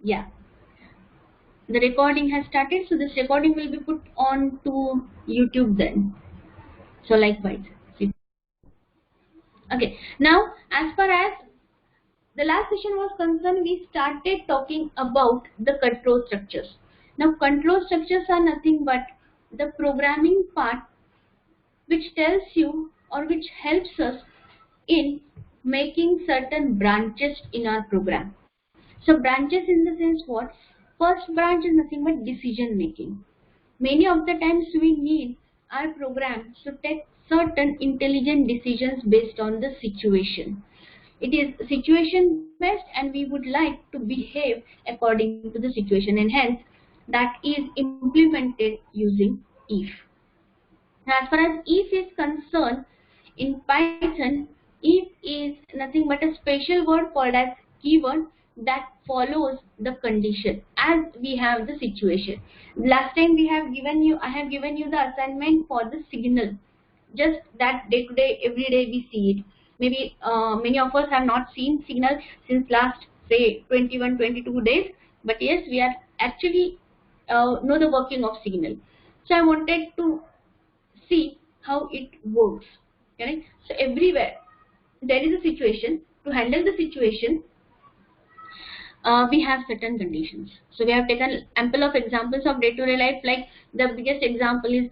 Yeah, the recording has started, so this recording will be put on to YouTube then. So likewise. Okay, now as far as the last session was concerned, we started talking about the control structures. Now control structures are nothing but the programming part which tells you or which helps us in making certain branches in our program. So branches in the sense what? First branch is nothing but decision making. Many of the times we need our program to take certain intelligent decisions based on the situation. It is situation based and we would like to behave according to the situation, and hence that is implemented using if. As far as if is concerned, in Python, if is nothing but a special word called as keyword that follows the condition as we have the situation. Last time I have given you the assignment for the signal. Just that day to day, every day we see it. Maybe many of us have not seen signal since last say 21, 22 days. But yes, we are actually know the working of signal. So I wanted to see how it works. Correct? So everywhere there is a situation. To handle the situation, we have certain conditions. So we have taken ample of examples of day-to-day life. Like the biggest example is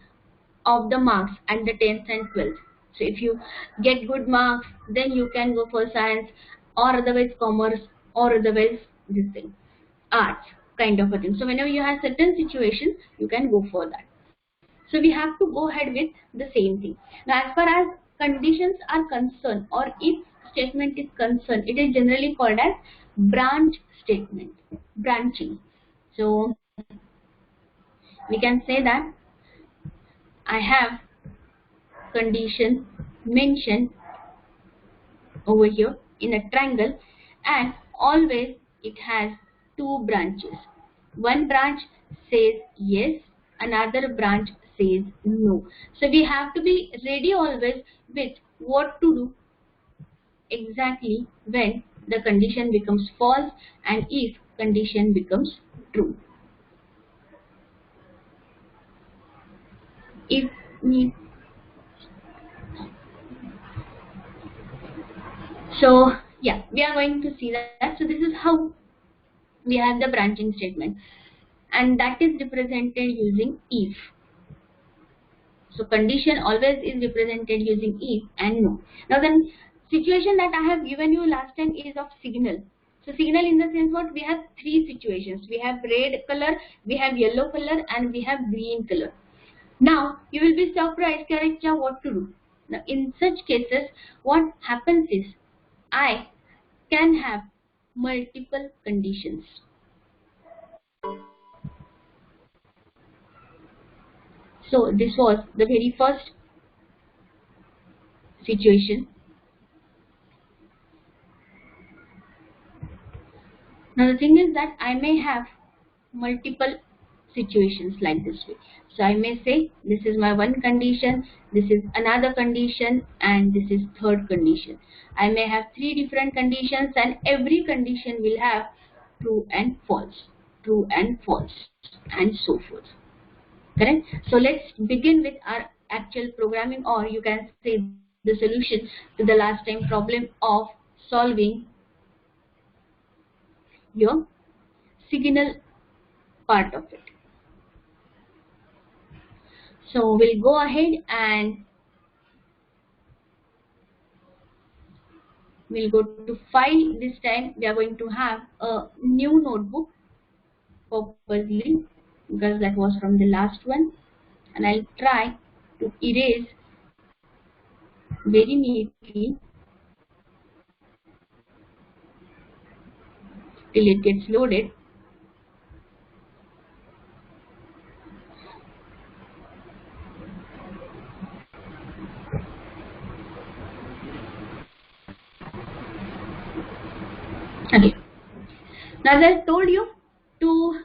of the marks at the 10th and 12th. So if you get good marks, then you can go for science, or otherwise commerce, or otherwise this thing, arts kind of a thing. So whenever you have certain situations, you can go for that. So we have to go ahead with the same thing. Now as far as conditions are concerned or if statement is concerned, it is generally called as branch statement, branching. So we can say that I have condition mentioned over here in a triangle, and always it has two branches. One branch says yes, another branch says no. So we have to be ready always with what to do exactly when the condition becomes false and if condition becomes true. If need. So yeah, we are going to see that. So this is how we have the branching statement, and that is represented using if. So condition always is represented using if and no. Now the situation that I have given you last time is of signal. So signal in the sense what? We have three situations. We have red color, we have yellow color, and we have green color. Now you will be surprised, Karicha, what to do. Now in such cases, what happens is I can have multiple conditions. So this was the very first situation. Now the thing is that I may have multiple situations like this way. So I may say this is my one condition, this is another condition, and this is third condition. I may have three different conditions and every condition will have true and false, and so forth. Correct? So let's begin with our actual programming, or you can say the solution to the last time problem of solving your signal part of it. So we'll go ahead and we'll go to file. This time we are going to have a new notebook purposely because that was from the last one, and I'll try to erase very neatly till it gets loaded. Okay. Now as I told you, to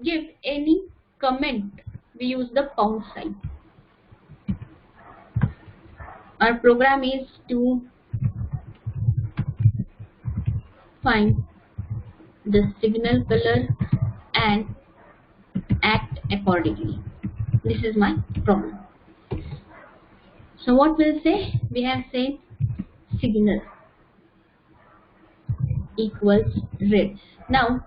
give any comment we use the pound sign. Our program is to find the signal color and act accordingly. This is my problem. So what we'll say? We have said signal equals red. Now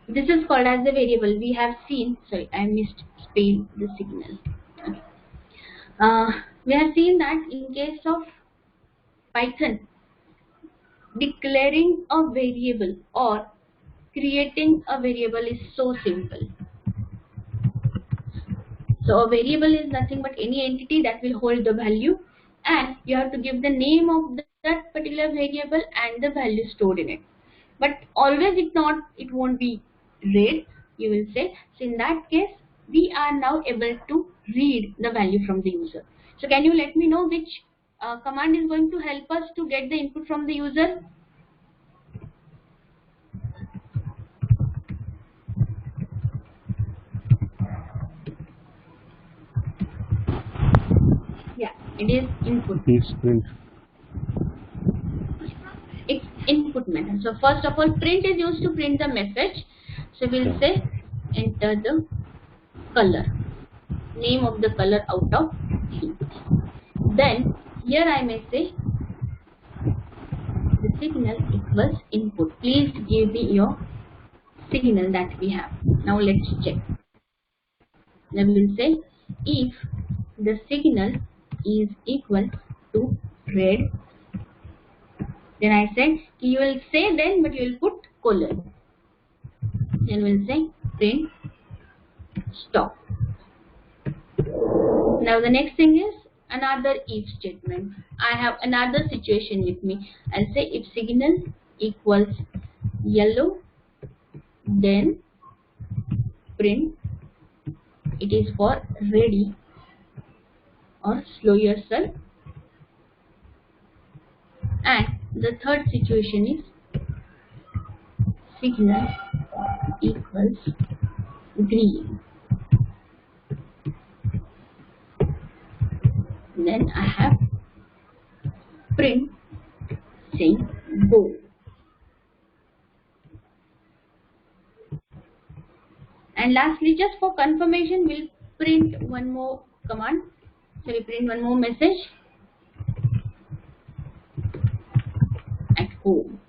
this is called as a variable. We have seen, sorry, I missed spell the signal. Okay. We have seen that in case of Python, declaring a variable or creating a variable is so simple. So a variable is nothing but any entity that will hold the value, and you have to give the name of that particular variable and the value stored in it. But always it won't be read, you will say. So in that case, we are now able to read the value from the user. So can you let me know which command is going to help us to get the input from the user? Yeah, it is input. Is print. It's input method. So first of all, print is used to print the message. So we'll say enter the color, name of the color out of C. Then here I may say the signal equals input. Please give me your signal that we have. Now let's check. Then we will say if the signal is equal to red, then I said you will say then, but you will put colon. Then we'll say print stop. Now the next thing is another if statement. I have another situation with me. I'll say if signal equals yellow, then print it is for ready or slow yourself. And the third situation is signal equals green. Then I have print saying go. And lastly, just for confirmation, we'll print one more command. So we print one more message at home,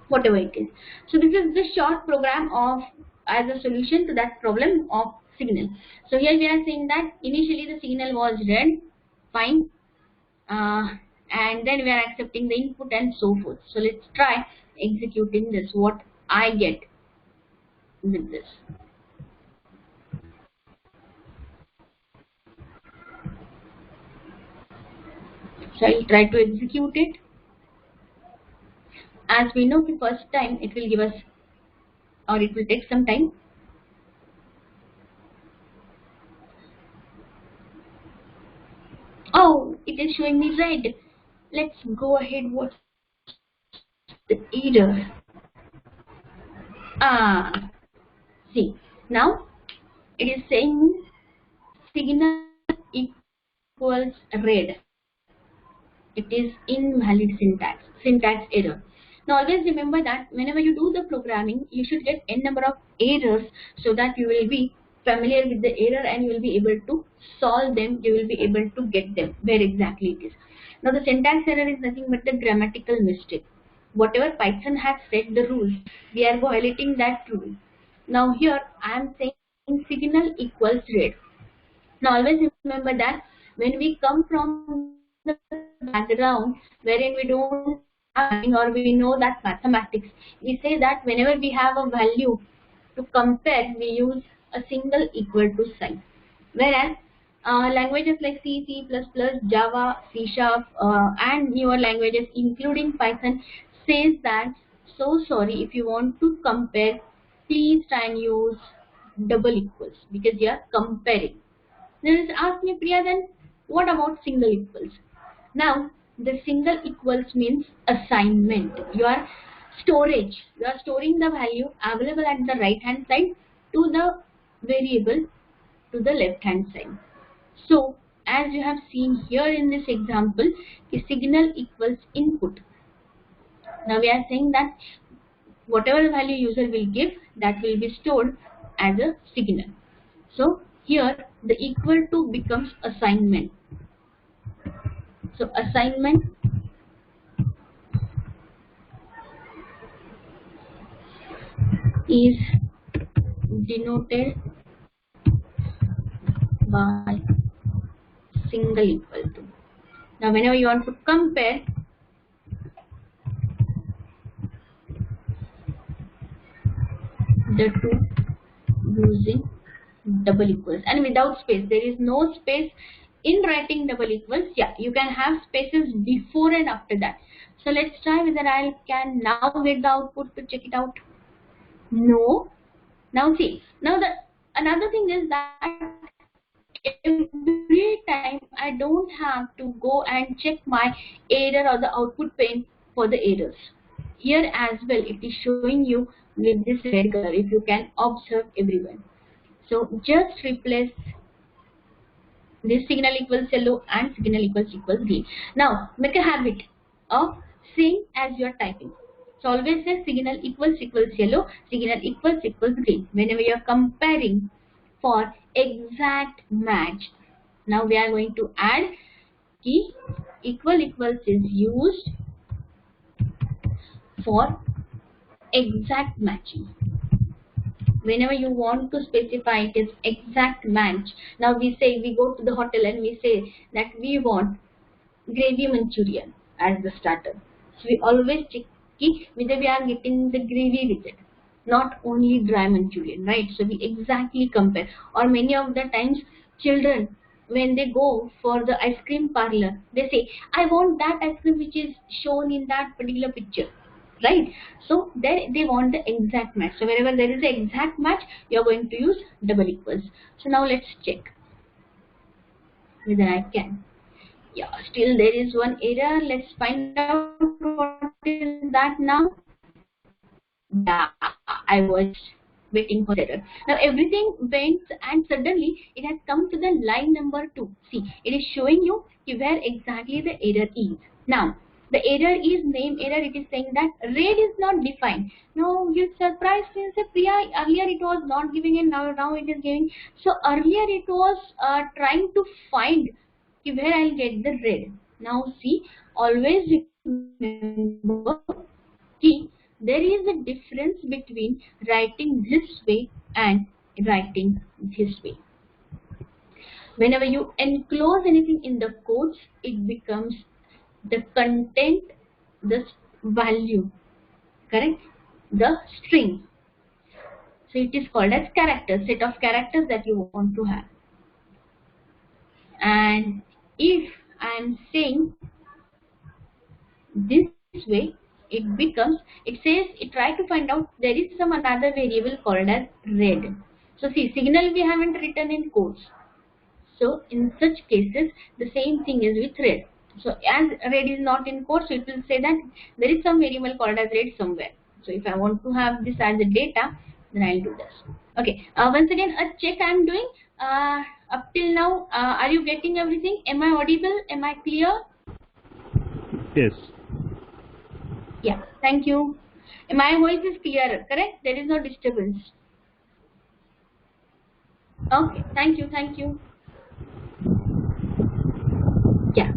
whatever it is. So this is the short program of as a solution to that problem of signal. So here we are saying that initially the signal was red, fine, and then we are accepting the input and so forth. So let's try executing this, what I get with this. So I'll try to execute it. As we know, the first time it will give us, or it will take some time. Oh, it is showing me red. Let's go ahead. What's the error? See, now it is saying signal equals red. It is invalid syntax error. Now always remember that whenever you do the programming, you should get n number of errors so that you will be familiar with the error and you will be able to solve them. You will be able to get them where exactly it is. Now the syntax error is nothing but the grammatical mistake. Whatever Python has set the rules, we are violating that rule. Now here I am saying signal equals red. Now always remember that when we come from the background wherein we don't have or we know that mathematics, we say that whenever we have a value to compare, we use a single equal to sign. Whereas languages like C, C++, Java, C#, and newer languages including Python says that, so sorry, if you want to compare, please try and use double equals because you are comparing. Then ask me, Priya, then what about single equals? Now the single equals means assignment. Your storage, you are storing the value available at the right hand side to the variable to the left hand side. So as you have seen here in this example, a signal equals input. Now we are saying that whatever value user will give, that will be stored as a signal. So here the equal to becomes assignment. So assignment is denoted by single equal to. Now whenever you want to compare the two using double equals and without space, there is no space in writing double equals. Yeah, you can have spaces before and after that. So let's try whether I can now get the output to check it out. No. Now see, now the another thing is that every time I don't have to go and check my error or the output pane for the errors. Here as well it is showing you with this red color, if you can observe everyone. So just replace this signal equals yellow and signal equals green. Now make a habit of seeing as you are typing. So always say signal equals yellow, signal equals green whenever you are comparing for exact match. Now we are going to add key equals is used for exact matching. Whenever you want to specify it is exact match. Now we say, we go to the hotel and we say that we want gravy Manchurian as the starter. So we always check whether we are getting the gravy with it, not only dry Manchurian, right? So we exactly compare. Or many of the times children, when they go for the ice cream parlor, they say, I want that ice cream which is shown in that particular picture. Right, so there they want the exact match. So wherever there is the exact match, you are going to use double equals. So now let's check whether I can. Yeah, still there is one error. Let's find out what is that now. Yeah, I was waiting for error. Now everything went and suddenly it has come to the line number 2. See, it is showing you where exactly the error is. Now the error is name error. It is saying that red is not defined. Now you're surprised since Priya, earlier it was not giving and now it is giving. So earlier it was trying to find where I'll get the red. Now see, always remember there is a difference between writing this way and writing this way. Whenever you enclose anything in the quotes, it becomes the content, the value, correct, the string. So it is called as characters, set of characters that you want to have. And if I am saying this way, it becomes, it says, it try to find out there is some another variable called as red. So see, signal we haven't written in quotes. So in such cases, the same thing is with red. So as red is not in quotes, so it will say that there is some variable called as red somewhere. So if I want to have this as a data, then I'll do this. Okay. Once again, a check I am doing. Up till now, are you getting everything? Am I audible? Am I clear? Yes. Yeah. Thank you. My voice is clear, correct? There is no disturbance. Okay. Thank you. Thank you. Yeah.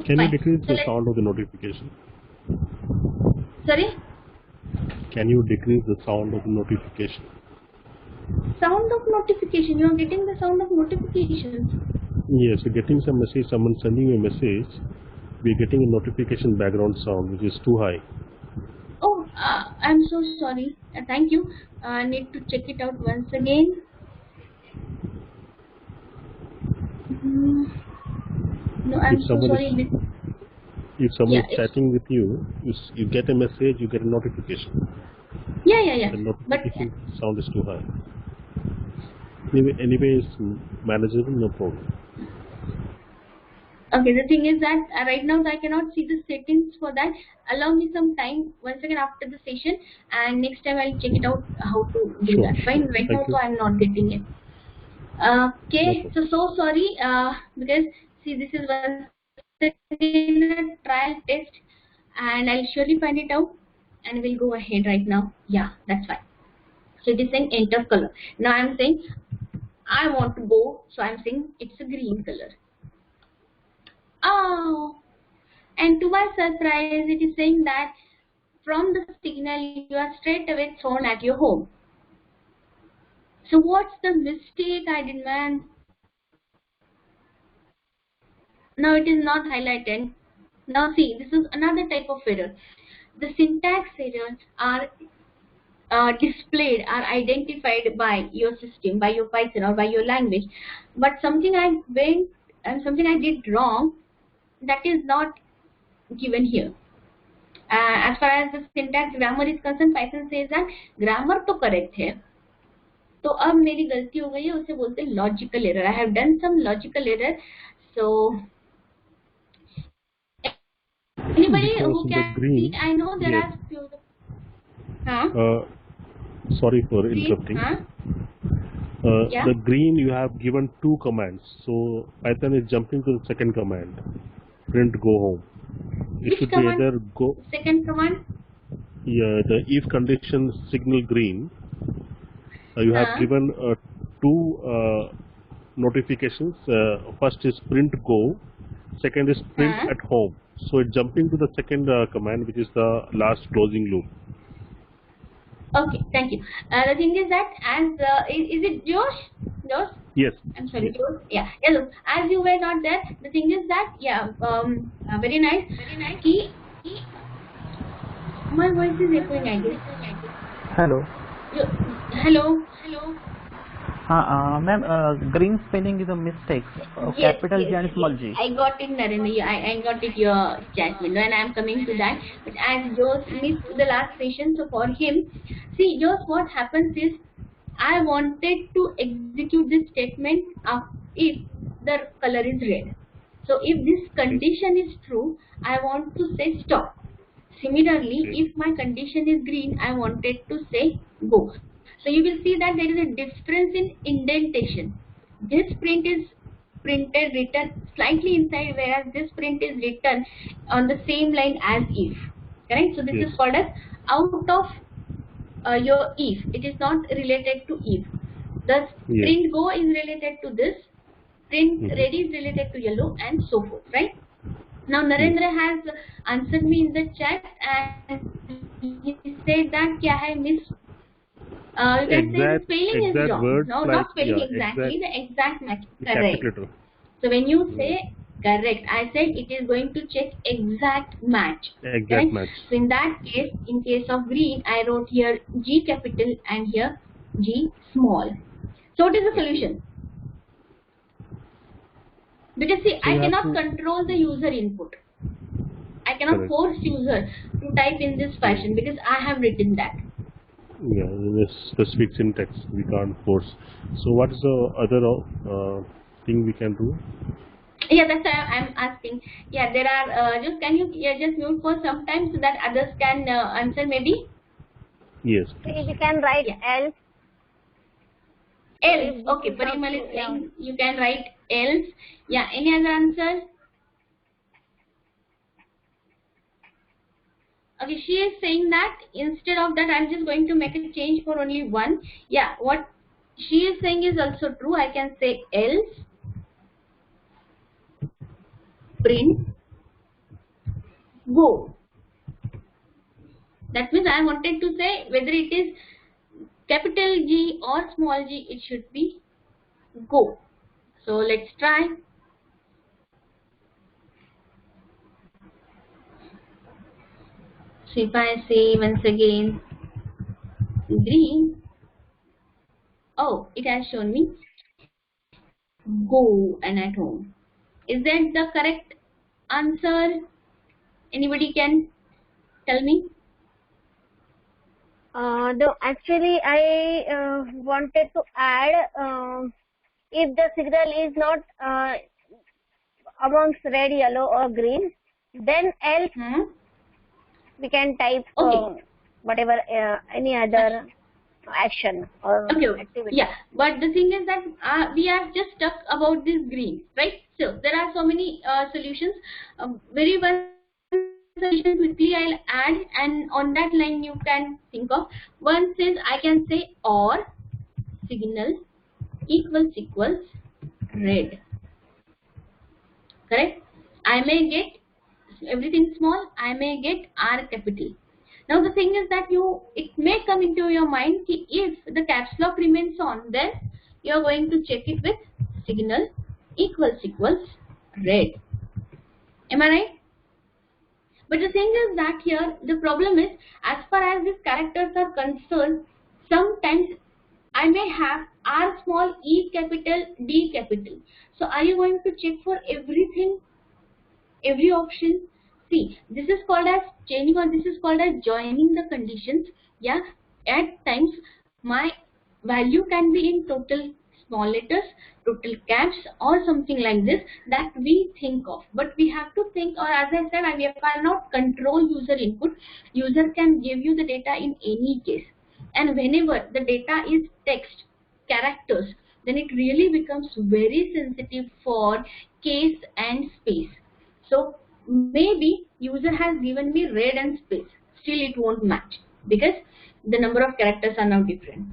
Can you decrease the sound of the notification? Sorry? Can you decrease the sound of the notification? Sound of notification? You are getting the sound of notifications? Yes, you're getting some message, someone sending you a message. We're getting a notification background sound which is too high. Oh, I'm so sorry. Thank you. I need to check it out once again. No, I'm so sorry. If someone is chatting with you, you get a message, you get a notification. Yeah. The notification sound is too high. Anyway, it's manageable, no problem. Okay, the thing is that right now I cannot see the settings for that. Allow me some time once again after the session, and next time I'll check it out how to do that. Fine, right now so I'm not getting it. Okay, so sorry because see, this is once again a trial test and I'll surely find it out and we'll go ahead right now. Yeah, that's fine. So it is saying enter color. Now I'm saying I want to go, so I'm saying it's a green color. Oh, and to my surprise, it is saying that from the signal you are straight away thrown at your home. So what's the mistake I did, man? Now it is not highlighted. Now see, this is another type of error. The syntax errors are displayed, are identified by your system, by your Python or by your language. But something I went and something I did wrong, that is not given here. As far as the syntax grammar is concerned, Python says that grammar तो correct है, तो अब मेरी गलती हो गई है, उसे बोलते हैं logical error. I have done some logical error. So anybody who can see, I know there are few. Sorry for interrupting. Yeah. The green, you have given two commands, so Python is jumping to the second command, print go home. It Which should command? be either go. Second command. Yeah, the if condition signal green. You have given two notifications. First is print go, second is print at home. So it's jumping to the second command, which is the last closing loop. Okay, thank you. The thing is that as is it Josh? Josh? Yes. I'm sorry, Yes. Josh. Yeah. Hello. As you were not there, the thing is that very nice. He my voice is echoing, I guess. Hello. Hello. Ma'am, green spelling is a mistake. Capital G and small g. I got it, Narendra. I got it, your chat window, and I am coming to that. But as Josh missed the last session, so for him, see, Josh, what happens is, I wanted to execute this statement if the color is red. So if this condition is true, I want to say stop. Similarly, if my condition is green, I wanted to say go. So you will see that there is a difference in indentation. This print is written slightly inside, whereas this print is written on the same line as if. Correct? So this is called as out of your if. It is not related to if. Thus, print go is related to this, print red is related to yellow, and so forth. Right? Now Narendra has answered me in the chat, and he said that kya hai miss. You can say the spelling is wrong. No, not spelling exactly. The exact match. Correct. So when you say correct, I said it is going to check exact match. Exact match. So in that case, in case of green, I wrote here G capital and here G small. So what is the solution? Because see, I cannot control the user input. I cannot force user to type in this fashion because I have written that. Yeah, in a specific syntax we can't force. So what is the other thing we can do? Yeah, that's why I'm asking. Yeah, there are. Just can you just mute for some time so that others can answer maybe? Yes. You can write else. Else. Okay, Parimal is saying you can write else. Yeah, any other answer? Okay, she is saying that instead of that, I'm just going to make a change for only one. Yeah, what she is saying is also true. I can say else print go. That means I wanted to say whether it is capital G or small g, it should be go. So let's try. So if I say once again green, oh, it has shown me go and at home. Is that the correct answer? Anybody can tell me? No, actually I wanted to add if the signal is not amongst red, yellow or green, then else we can type whatever any other action or activity. Yeah, but the thing is that we are just stuck about this green, right? So there are so many solutions. Very one solution quickly I'll add, and on that line you can think of. One says I can say or signal equals red. Correct? I may get everything small, I may get R capital. Now the thing is that it may come into your mind कि if the caps lock remains on, then you are going to check it with signal equals red. Am I right? But the thing is that here the problem is, as far as these characters are concerned, sometimes I may have R small, E capital, D capital. So are you going to check for everything, every option? See, this is called as chaining, or this is called as joining the conditions. Yeah, at times my value can be in total small letters, total caps, or something like this that we think of. But we have to think, or as I said, we cannot control user input. User can give you the data in any case. And whenever the data is text, characters, then it really becomes very sensitive for case and space. So maybe user has given me red and space, still it won't match because the number of characters are now different.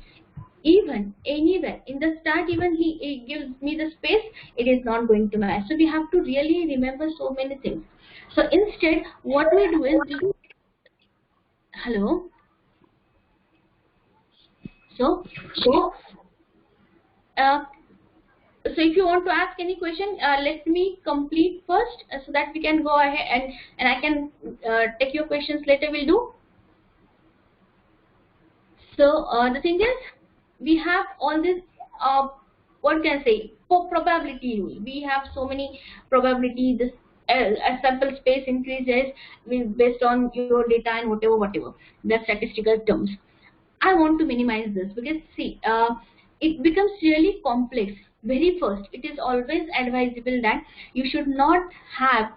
Even anywhere in the start, even he gives me the space, it is not going to match. So we have to really remember so many things. So instead, what we do is hello. So if you want to ask any question, let me complete first so that we can go ahead and I can take your questions later. We'll do. So the thing is, we have all this what can I say, for probability rule. We have so many probability. This sample space increases based on your data and whatever the statistical terms. I want to minimize this because see, it becomes really complex. Very first, it is always advisable that you should not have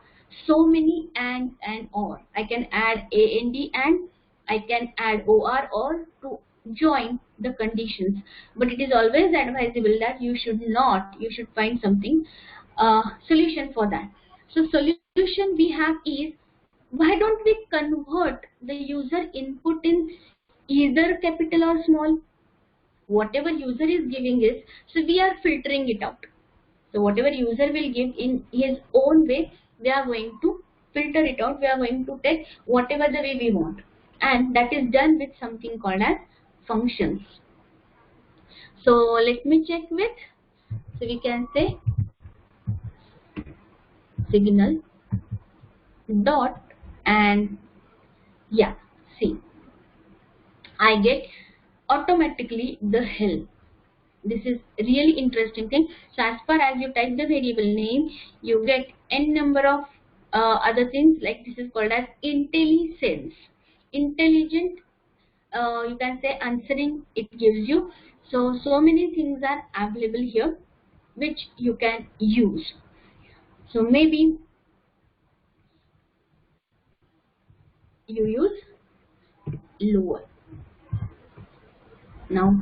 so many and or. I can add and and I can add or to join the conditions, but it is always advisable that you should find something solution for that. So solution we have is, why don't we convert the user input in either capital or small? Whatever user is giving is, so we are filtering it out. So whatever user will give in his own way, we are going to filter it out. We are going to take whatever the way we want, and that is done with something called as functions. So let me check with, so we can say signal dot and yeah, see, I get automatically the hill. This is really interesting thing. So as far as you type the variable name, you get n number of other things, like this is called as IntelliSense. Intelligent, you can say answering, it gives you. So many things are available here which you can use. So maybe you use lower. Now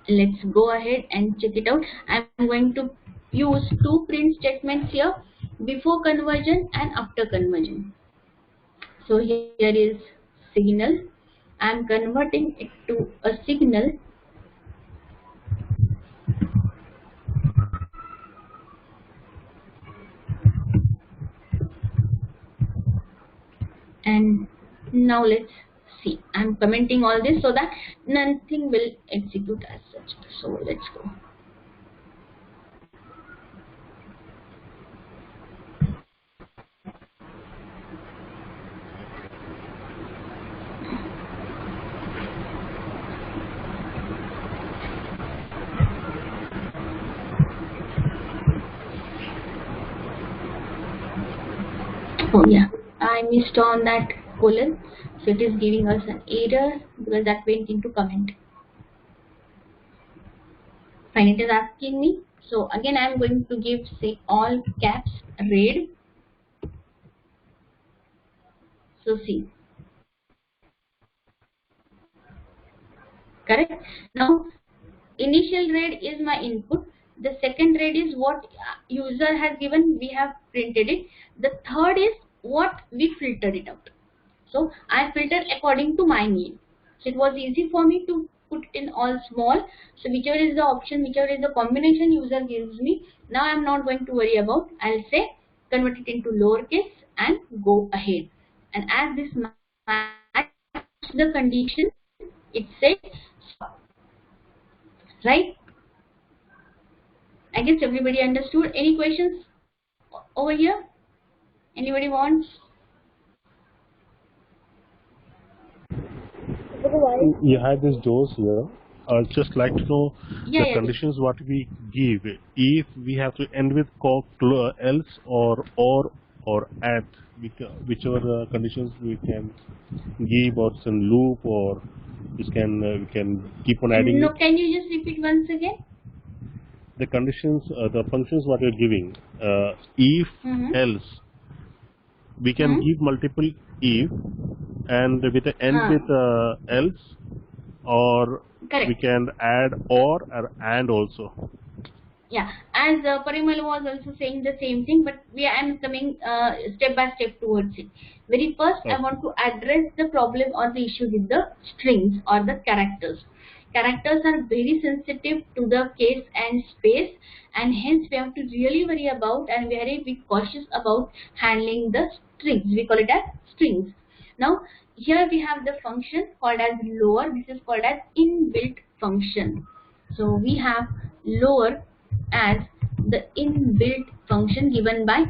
let's go ahead and check it out. I'm going to use two print statements here, before conversion and after conversion. So here is signal. I'm converting it to a signal. And now let's see, I'm commenting all this so that nothing will execute as such. So let's go. Oh yeah, I missed on that colon, so it is giving us an error because that went into comment. Fine, it is asking me. So again, I am going to give, say, all caps red. So see, correct. Now initial red is my input. The second red is what user has given, we have printed it. The third is what we filtered it out. So I filtered according to my need. So it was easy for me to put in all small. So whichever is the option, whichever is the combination user gives me, now I'm not going to worry about. I'll say convert it into lowercase and go ahead. And as this match the condition, it says stop. Right? I guess everybody understood. Any questions over here? Anybody wants? You have these doors here. I'd just like to know the Yeah. conditions what we give. If we have to end with else or and, whichever conditions we can give, or some loop, or we can keep on adding No, it. can you just repeat once again? The conditions, the functions what you're giving, if, else, we can give multiple if, and with the end with else, or Correct. we can add or and also. Yeah, as Parimal was also saying the same thing, but I am coming step by step towards it. Very first, I want to address the problem or the issue with the strings or the characters. Characters are very sensitive to the case and space, and hence we have to really worry about and very be cautious about handling the strings. We call it as strings. Now, here we have the function called as lower. This is called as inbuilt function. So we have lower as the inbuilt function given by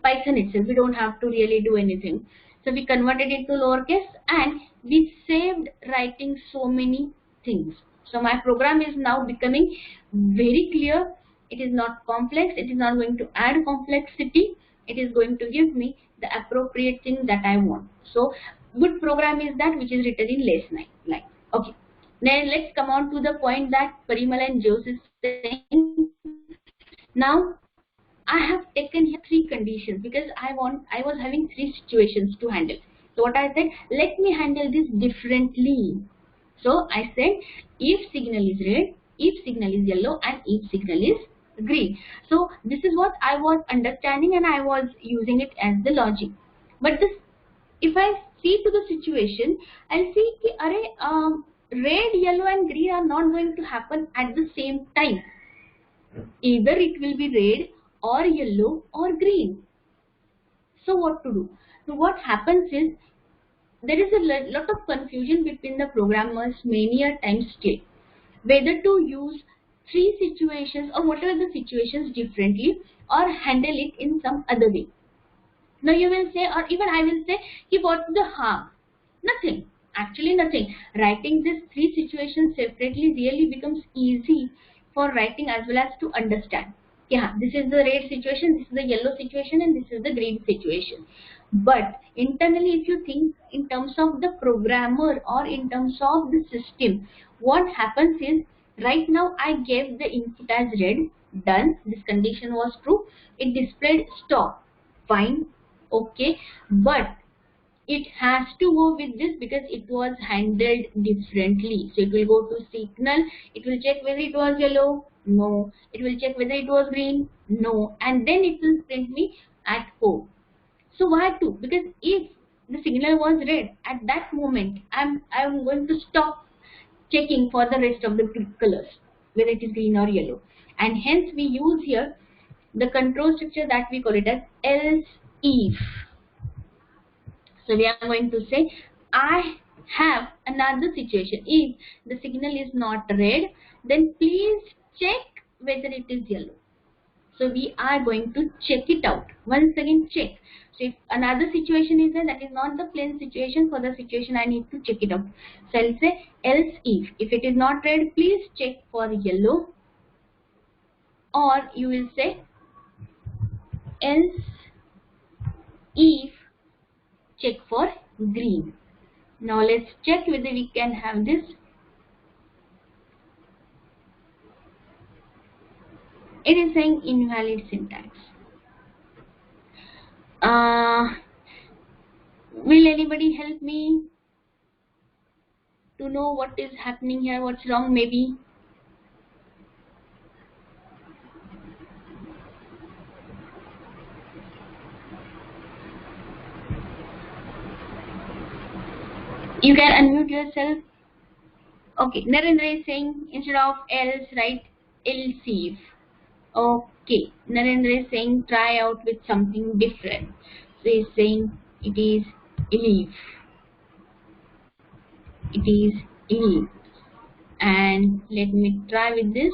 Python itself. We don't have to really do anything. So we converted it to lowercase and we saved writing so many things. So my program is now becoming very clear. It is not complex. It is not going to add complexity. It is going to give me the appropriate thing that I want. So good program is that which is written in less line. Okay. Now let's come on to the point that Parimal and Joseph saying. Now I have taken here 3 conditions because I was having 3 situations to handle. So what I said, let me handle this differently. So I said if signal is red, if signal is yellow, and if signal is green. So this is what I was understanding and I was using it as the logic. But this, if I see to the situation, I'll see that red, yellow and green are not going to happen at the same time. Either it will be red or yellow or green. So what to do? So what happens is there is a lot of confusion between the programmers many a times still, whether to use 3 situations or whatever the situations differently or handle it in some other way. Now you will say, or even I will say, what's the harm? Nothing. Actually nothing. Writing these 3 situations separately really becomes easy for writing as well as to understand. Yeah, this is the red situation, this is the yellow situation, and this is the green situation. But internally, if you think in terms of the programmer or in terms of the system, what happens is right now I gave the input as red, done, this condition was true, it displayed stop, fine, okay, but it has to go with this because it was handled differently. So it will go to signal, it will check whether it was yellow, no, it will check whether it was green, no, and then it will print me at code. So why 2? Because if the signal was red, at that moment I'm going to stop checking for the rest of the colors, whether it is green or yellow, and hence we use here the control structure that we call it as else if. So we are going to say I have another situation. If the signal is not red, then please check whether it is yellow. So we are going to check it out. Once again check. So if another situation is there, that is not the plain situation. For the situation I need to check it out. So I'll say else if. If it is not red, please check for yellow. Or you will say else if check for green. Now let's check whether we can have this. It is saying invalid syntax. Will anybody help me to know what is happening here? What's wrong? Maybe. You can unmute yourself. Okay, Narendra is saying instead of else write else if. Okay, Narendra is saying try out with something different. So he's saying it is if. It is if. And let me try with this.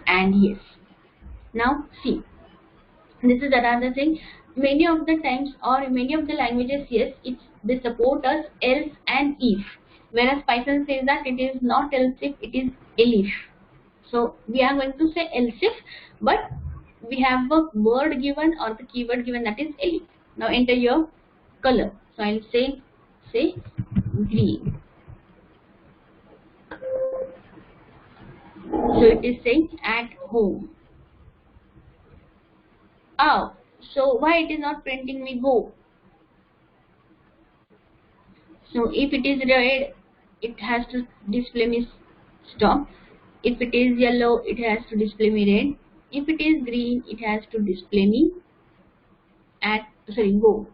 And yes. Now see. This is another thing. Many of the times or many of the languages, yes, they support us else and if. Whereas Python says that it is not else if, it is elif. So we are going to say else if, but we have a word given or the keyword given, that is elif. Now enter your color. So I'll say green. So it is saying at home. Oh, so why it is not printing me go? So if it is red, it has to display me stop. If it is yellow, it has to display me red. If it is green, it has to display me go.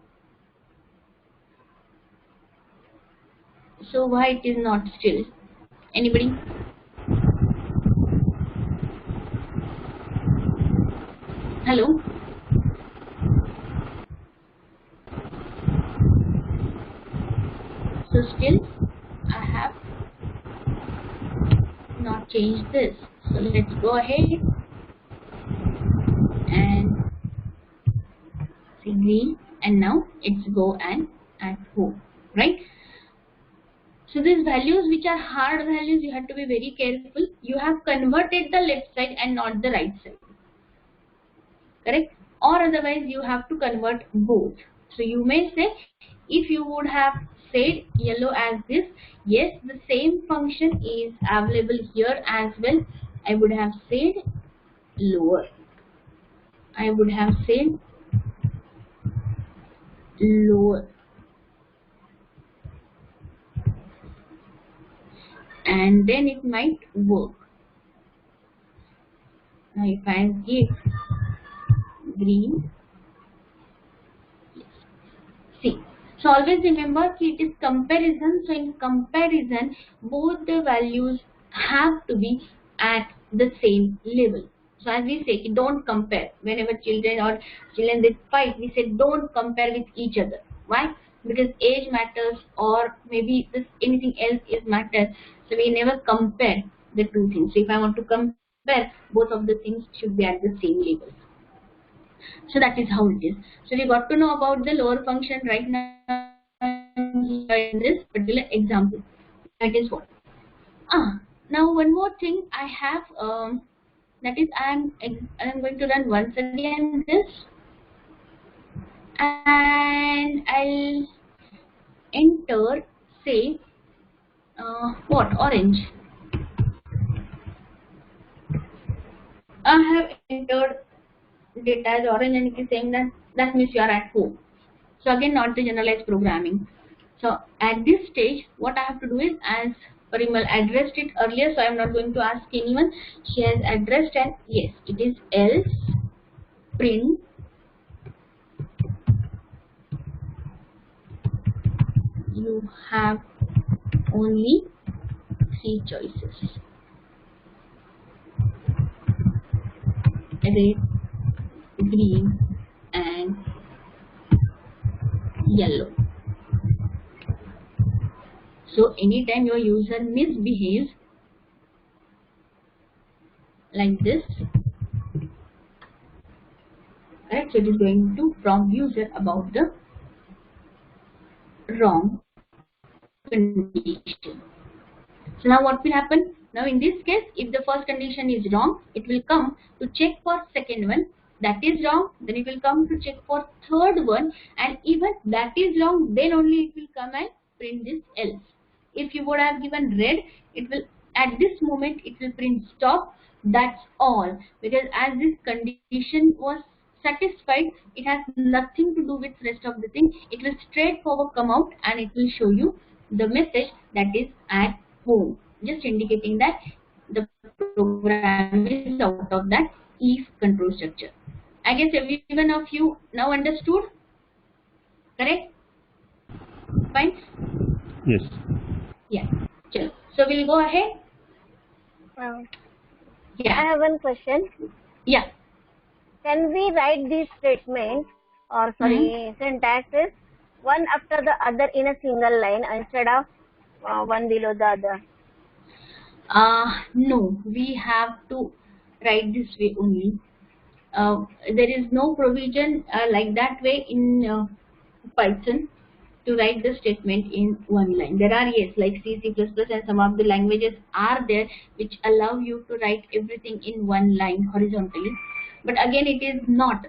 So why it is not still? Anybody? Hello? So still I have not changed this. So let's go ahead and see green, and now it's go and at home, right? So these values which are hard values, you have to be very careful. You have converted the left side and not the right side, correct? Or otherwise you have to convert both. So you may say, if you would have said yellow as this, yes, the same function is available here as well. I would have said lower. I would have said lower. And then it might work. Now if I give green, yes. See, so always remember it is comparison. So in comparison, both the values have to be at the same level. So as we say, don't compare. Whenever children they fight, we say don't compare with each other. Why? Because age matters, or maybe anything else is matters. So we never compare the two things. So if I want to compare, both of the things should be at the same level. So that is how it is. So we got to know about the lower function right now in this particular example. That is what. Now one more thing I have, that is I'm going to run once again this, and I'll enter say orange. I have entered data as orange, and it is saying that means you are at home. So again, not the generalized programming. So at this stage, what I have to do is, as Parimal addressed it earlier, so I am not going to ask anyone. She has addressed, and yes, it is else print you have only 3 choices: red, green, and yellow. So anytime your user misbehaves like this, correct? So it is going to prompt user about the wrong condition. So now what will happen? Now in this case, if the first condition is wrong, it will come to check for second one. That is wrong, then it will come to check for third one, and even that is wrong, then only it will come and print this else. If you would have given red, it will at this moment it will print stop. That's all, because as this condition was satisfied, it has nothing to do with rest of the thing. It will straightforward come out and it will show you the message that is at home, just indicating that the program is out of that if control structure. I guess every one of you now understood, correct? Fine? Yes. Yeah. Chalo. So we'll go ahead. Yeah. I have one question. Yeah. Can we write these statements or syntaxes one after the other in a single line instead of one below the other? No, we have to write this way only. There is no provision like that way in Python to write the statement in one line. There are, yes, like C, C++ and some of the languages are there which allow you to write everything in one line horizontally. But again, it is not,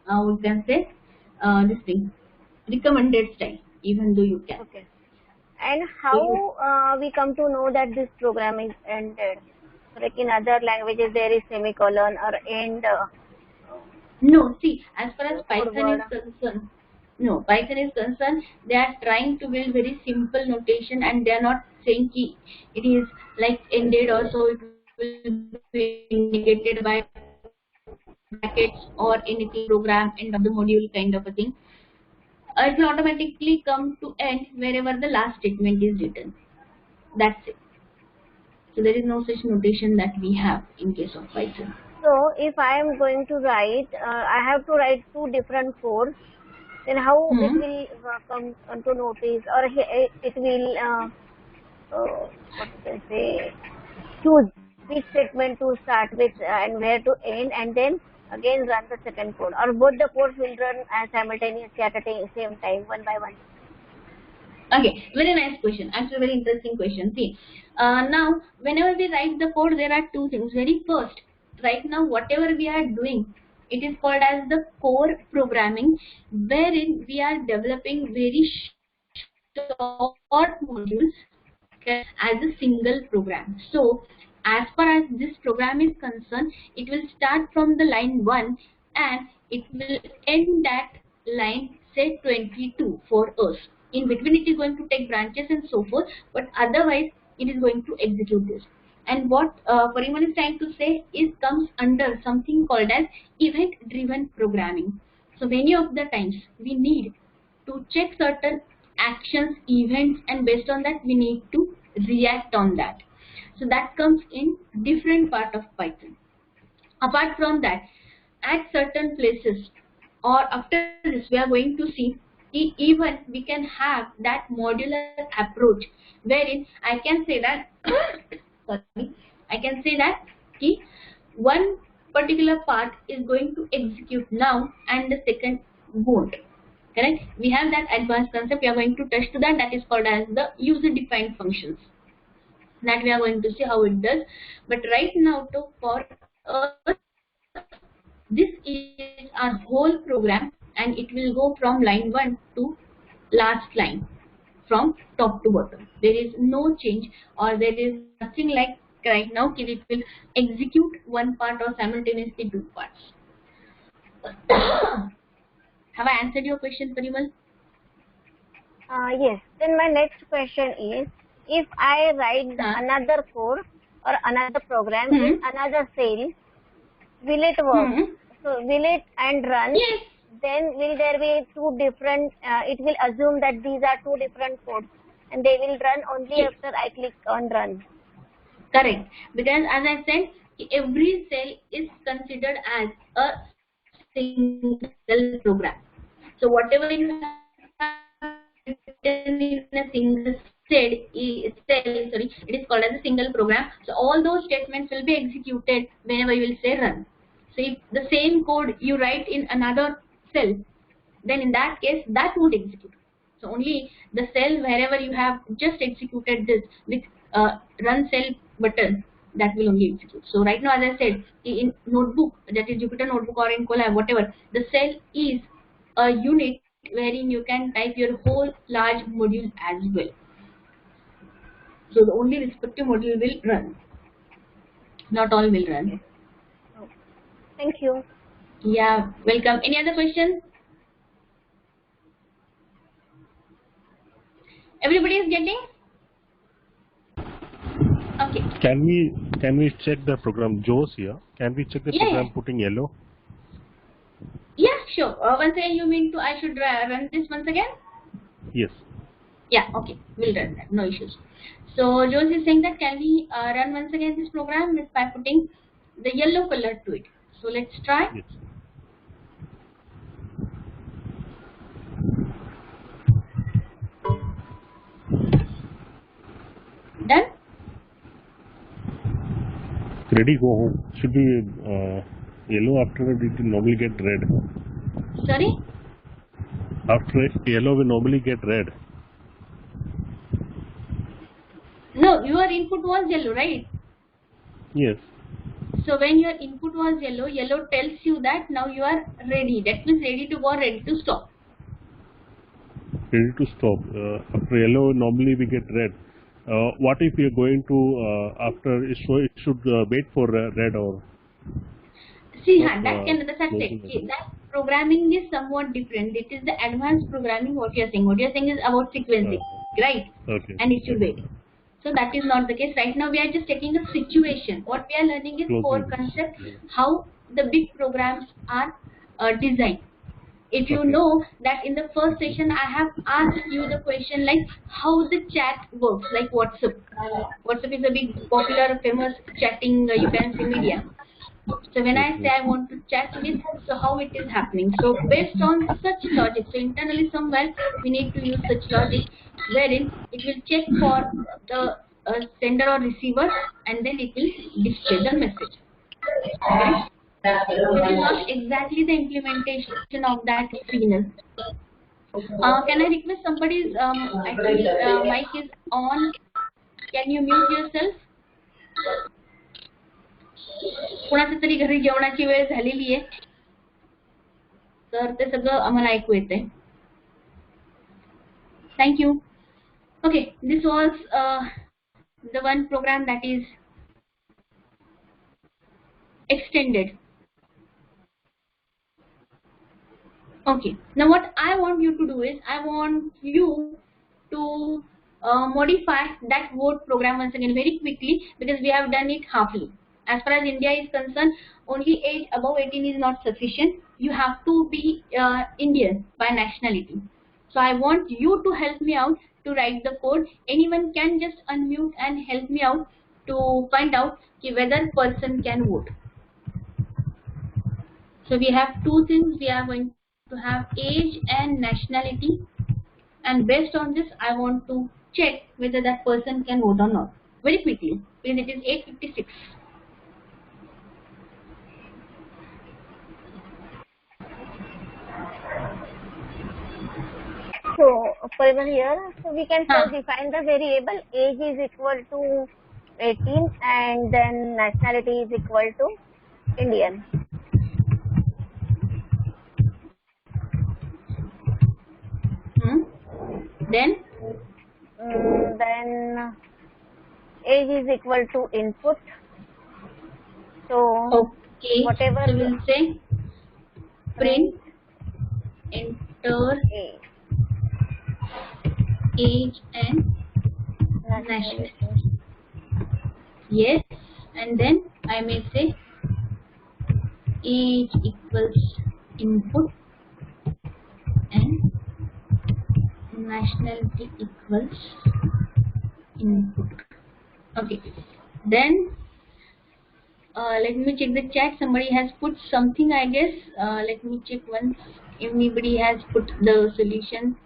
we can say, this thing, recommended style, even though you can. Okay. And how we come to know that this program is ended? Like in other languages, there is semicolon or end. No, see, as far as Python is concerned, no, Python is concerned, they are trying to build very simple notation, and they are not saying ki it is like ended or so it will be indicated by brackets or anything program end of the module kind of a thing. It will automatically come to end wherever the last statement is written. That's it. So there is no such notation that we have in case of Python. So if I am going to write, I have to write two different codes. Then how it will come to notice, or it will what can I say, choose which statement to start with and where to end, and then again run the second code, or both the codes will run simultaneously at the same time, one by one. Okay, very nice question. Actually, very interesting question. See, now whenever we write the code, there are two things. Very first, right now whatever we are doing, it is called as the core programming, wherein we are developing very short modules as a single program. So as far as this program is concerned, it will start from the line 1 and it will end at line say 22 for us. In between it is going to take branches and so forth, but otherwise it is going to execute this. And what Parimal is trying to say is comes under something called as event driven programming. So many of the times we need to check certain actions, events, and based on that we need to react on that. So that comes in different part of Python. Apart from that, at certain places or after this we are going to see even we can have that modular approach wherein I can say that I can say that one particular part is going to execute now and the second won't. Correct? We have that advanced concept. We are going to touch to that. That is called as the user-defined functions. That we are going to see how it does. But right now, for us, this is our whole program, and it will go from line 1 to last line, from top to bottom. There is no change, or there is nothing like right now it will execute one part or simultaneously two parts. Have I answered your question, Parimal? Yes. Then my next question is, if I write another code or another program in another cell, will it work? So will it and run? Yes. Then will there be two different, it will assume that these are two different codes and they will run only after I click on run. Correct. Because as I said, every cell is considered as a single program. So whatever you have written in a single cell, it is called as a single program. So all those statements will be executed whenever you will say run. So if the same code you write in another cell, then in that case that would execute. So only the cell wherever you have just executed this with run cell button, that will only execute. So right now, as I said, in Notebook, that is Jupyter Notebook or in Colab, whatever, the cell is a unit wherein you can type your whole large module as well. So the only respective module will run. Not all will run. Thank you. Yeah, welcome. Any other question? Everybody is getting? Okay. Can we check the program? Joe's here. Can we check the program putting yellow? Yeah, sure. Once again, you mean to I should run this once again? Yes. Yeah, okay, we'll run that, no issues. So Jose is saying that can we run once again this program with by putting the yellow color to it. So let's try. Yes. Done? Ready, go home. Should be yellow after it will normally get red. Sorry? After yellow will normally get red. No, your input was yellow, right? Yes. So when your input was yellow, yellow tells you that now you are ready. That means ready to go or ready to stop. Ready to stop. After yellow normally we get red. What if we are going to after it should wait for red or? See, Not, that programming is somewhat different. It is the advanced programming what you are saying. What you are saying is about sequencing, right? Okay. And it should wait. So that is not the case. Right now we are just taking a situation. What we are learning is core concept, how the big programs are designed. If you know that in the first session I have asked you the question like how the chat works, like WhatsApp. WhatsApp is a big popular famous chatting you can see media. So when I say I want to chat with, so how it is happening. So based on such logic, so internally somewhere we need to use such logic wherein it will check for the sender or receiver and then it will display the message. Okay? This is not exactly the implementation of that signal. Can I request somebody's actually mic is on? Can you mute yourself? कोणाच्या तरी घरी जेवणाची वेळ झालेली आहे तर ते सगळं आम्हाला ऐकू येते. Thank you. Okay, this was the one program that is extended. Okay, now what I want you to do is I want you to modify that word program once again very quickly because we have done it halfly. As far as India is concerned, only age above 18 is not sufficient. You have to be Indian by nationality. So I want you to help me out to write the code. Anyone can just unmute and help me out to find out whether person can vote. So we have two things. We are going to have age and nationality. And based on this, I want to check whether that person can vote or not. Very quickly, because it is 8:56. So over here, so we can first define the variable age is equal to 18 and then nationality is equal to Indian. Then age is equal to input. So okay, whatever so we'll say print enter age and nationality. Yes, and then I may say age equals input and nationality equals input. Okay, then let me check the chat. Somebody has put something, I guess. Let me check once if anybody has put the solution.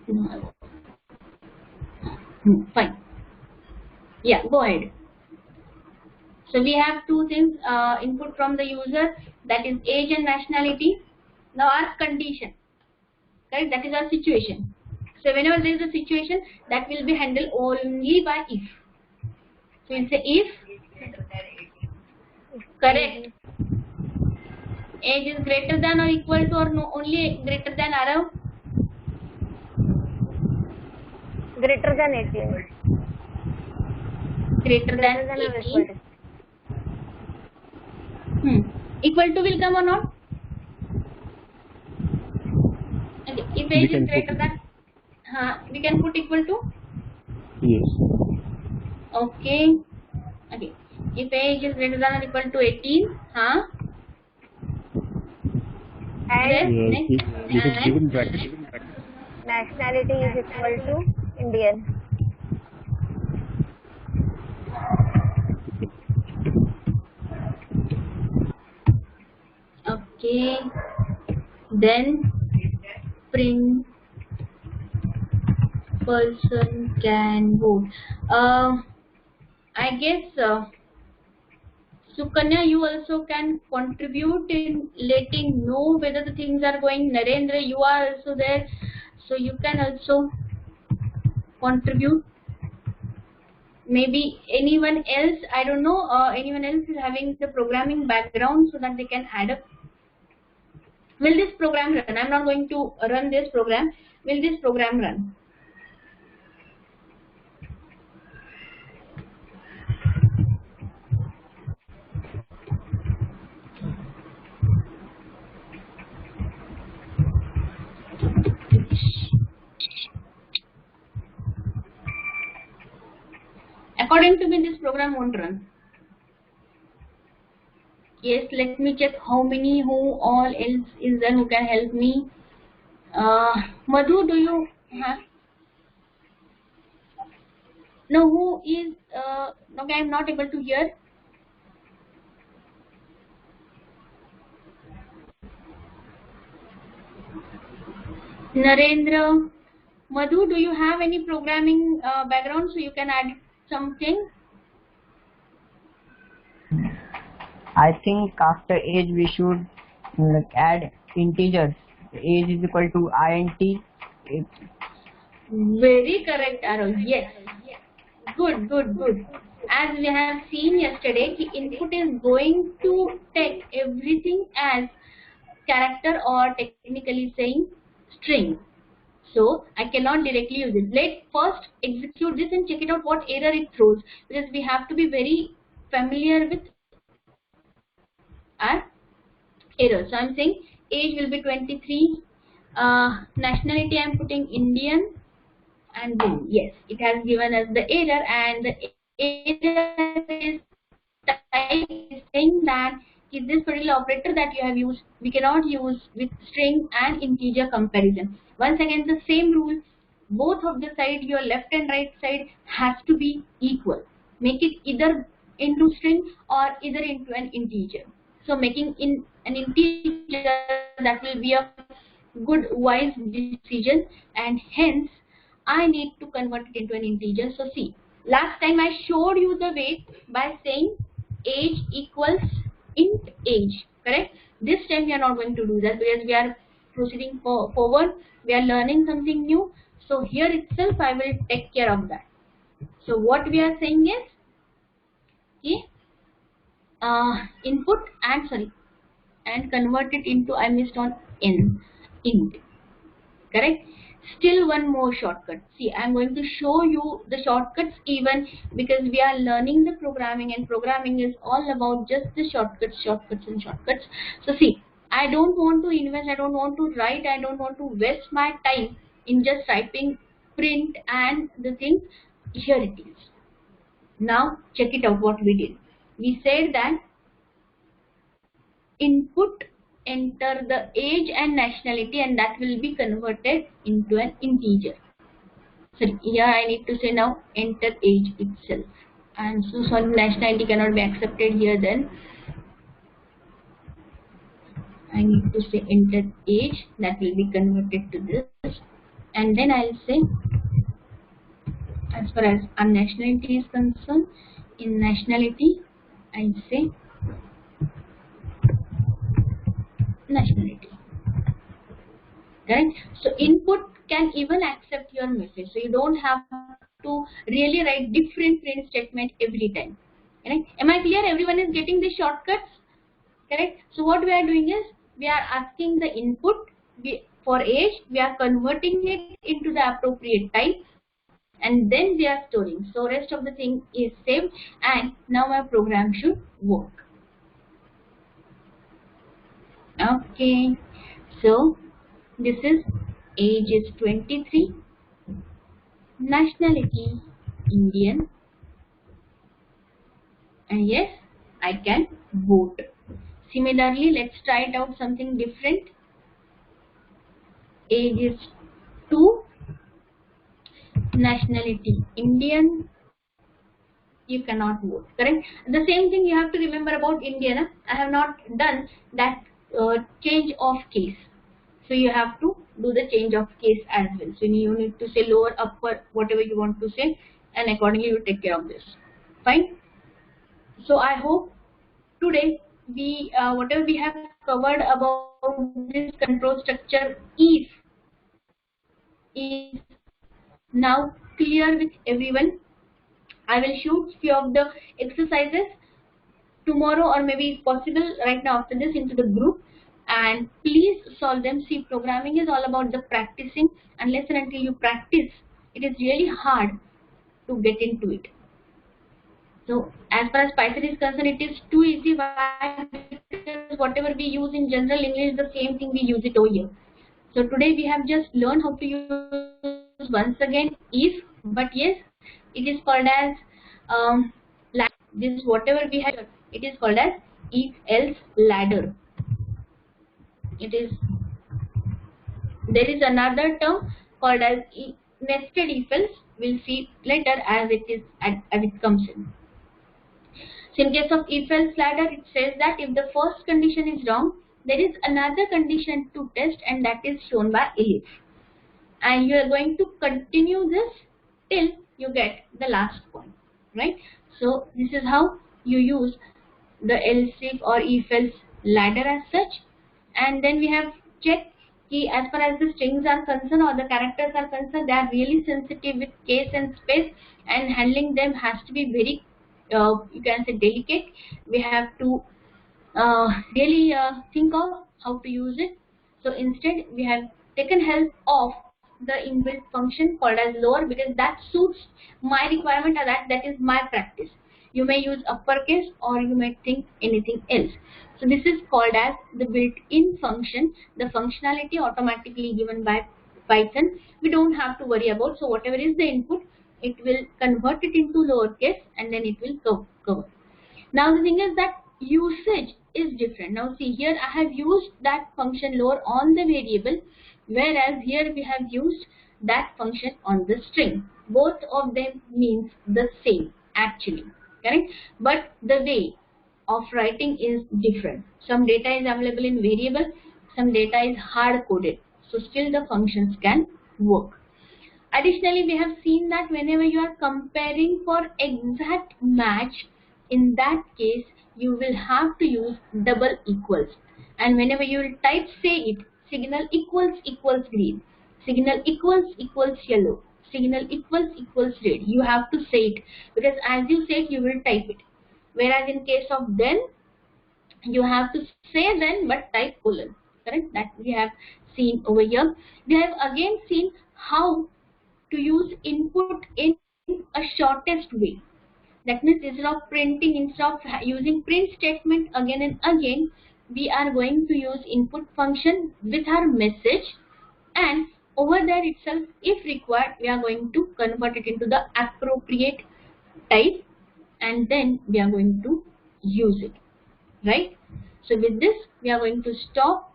No. Fine. Yeah, go ahead. So we have two things, input from the user, that is age and nationality. Now our condition, right? That is our situation. So whenever there is a situation, that will be handled only by if. So we'll say if, correct, age is greater than or equal to or no, only greater than Arav? Greater than 18. Greater than 18. Equal to will come or not? Okay. If age is greater than, we can put equal to? Yes. Okay. Okay. If age is greater than or equal to 18, And You have given bracket. nationality is equal to Indian. Okay. Then print person can vote. I guess Sukanya, you also can contribute in letting know whether the things are going. Narendra, you are also there, so you can also contribute. Maybe anyone else, I don't know, anyone else is having the programming background so that they can add up. Will this program run? I'm not going to run this program. Will this program run? According to me, this program won't run. Yes, let me check who all else is there who can help me. Madhu, do you have? No, who is? Okay, I'm not able to hear. Narendra, Madhu, do you have any programming background so you can add something? I think after age we should add integers. Age is equal to int. Very correct, Arul. Yes. Good, good, good. As we have seen yesterday, the input is going to take everything as character or technically saying string. So I cannot directly use it. Let's first execute this and check it out what error it throws, because we have to be very familiar with our error. So I'm saying age will be 23, nationality I'm putting Indian, and boom, yes, it has given us the error, and the error is saying that this particular operator that you have used, we cannot use with string and integer comparison. Once again, the same rule, both of the side, your left and right side has to be equal. Make it either into string or either into an integer. So making in an integer, that will be a good wise decision, and hence I need to convert it into an integer. So see, last time I showed you the way by saying age equals int age, correct? This time we are not going to do that because we are proceeding forward. We are learning something new. So here itself I will take care of that. So what we are saying is, okay, input and convert it into, I missed on int, correct? Still one more shortcut. See, I'm going to show you the shortcuts even because we are learning the programming, and programming is all about just the shortcuts. So see, I don't want to invest, I don't want to write, I don't want to waste my time in just typing print and the thing. Here it is. Now check it out what we did. We said that input, enter the age and nationality, and that will be converted into an integer. So here I need to say now enter age itself. And so sorry, nationality cannot be accepted here, then I need to say enter age, that will be converted to this, and then I'll say, as far as our nationality is concerned, in nationality I'll say nationality, correct? So input can even accept your message, so you don't have to really write different print statement every time, correct? Am I clear? Everyone is getting the shortcuts, correct? So what we are doing is, we are asking the input for age, we are converting it into the appropriate type, and then we are storing. So rest of the thing is saved, and now my program should work. Okay, so this is age is 23, nationality Indian, and yes, I can vote. Similarly, let's try it out something different. Age is to nationality. Indian, you cannot vote, correct? The same thing you have to remember about Indian. I have not done that change of case. So you have to do the change of case as well. So you need to say lower, upper, whatever you want to say, and accordingly you take care of this. Fine. So I hope today we whatever we have covered about this control structure is now clear with everyone. I will shoot few of the exercises tomorrow, or maybe possible right now after this, into the group, and please solve them. See, programming is all about the practicing. Unless and until you practice, it is really hard to get into it. So as far as Python is concerned, it is too easy. Why? Because whatever we use in general English, the same thing we use it over here. So today we have just learned how to use once again if, but yes, it is called as like this, whatever we have, it is called as if else ladder. It is, there is another term called as nested if else. We'll see later as it is as it comes in. So in case of if else ladder, it says that if the first condition is wrong, there is another condition to test, and that is shown by ellipse. And you are going to continue this till you get the last point, right? So this is how you use the else if or if else ladder as such. And then we have checked key as far as the strings are concerned or the characters are concerned, they are really sensitive with case and space, and handling them has to be very you can say delicate. We have to really think of how to use it. So instead we have taken help of the inbuilt function called as lower, because that suits my requirement, or that is my practice. You may use uppercase or you may think anything else. So this is called as the built-in function, the functionality automatically given by Python. We don't have to worry about. So whatever is the input, it will convert it into lowercase and then it will cover. Now the thing is that usage is different. Now see, here I have used that function lower on the variable, whereas here we have used that function on the string. Both of them means the same actually, correct? But the way of writing is different. Some data is available in variable, some data is hard coded, so still the functions can work. Additionally, we have seen that whenever you are comparing for exact match, in that case you will have to use double equals, and whenever you will type say it, signal equals equals green, signal equals equals yellow, signal equals equals red, you have to say it, because as you say it you will type it. Whereas in case of then, you have to say then but type colon, correct? That we have seen over here. We have again seen how to use input in a shortest way. That means instead of printing, instead of using print statement again and again, we are going to use input function with our message, and over there itself, if required, we are going to convert it into the appropriate type, and then we are going to use it, right? So with this we are going to stop.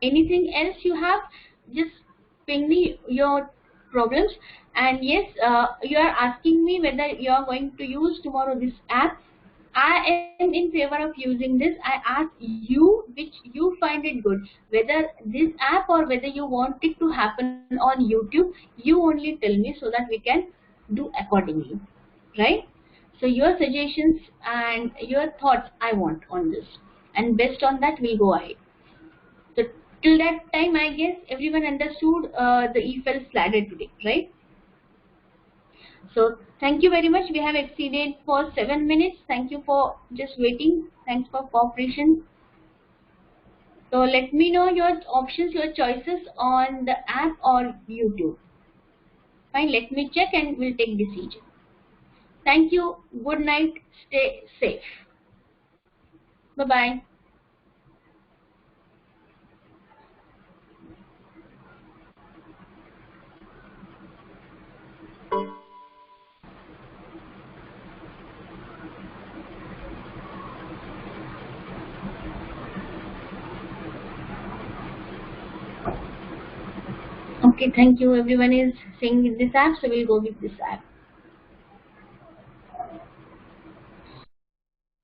Anything else you have, just ping me your problems. And yes, you are asking me whether you are going to use tomorrow this app. I am in favor of using this. I ask you which you find it good, whether this app or whether you want it to happen on YouTube. You only tell me so that we can do accordingly, right? So your suggestions and your thoughts I want on this, and based on that we'll go ahead. So till that time, I guess everyone understood the if else ladder today, right? So thank you very much. We have exceeded for 7 minutes. Thank you for just waiting. Thanks for cooperation. So let me know your options, your choices on the app or YouTube. Fine, let me check and we'll take decision. Thank you. Good night. Stay safe. Bye-bye. Okay. Okay, thank you. Everyone is saying with this app, so we'll go with this app.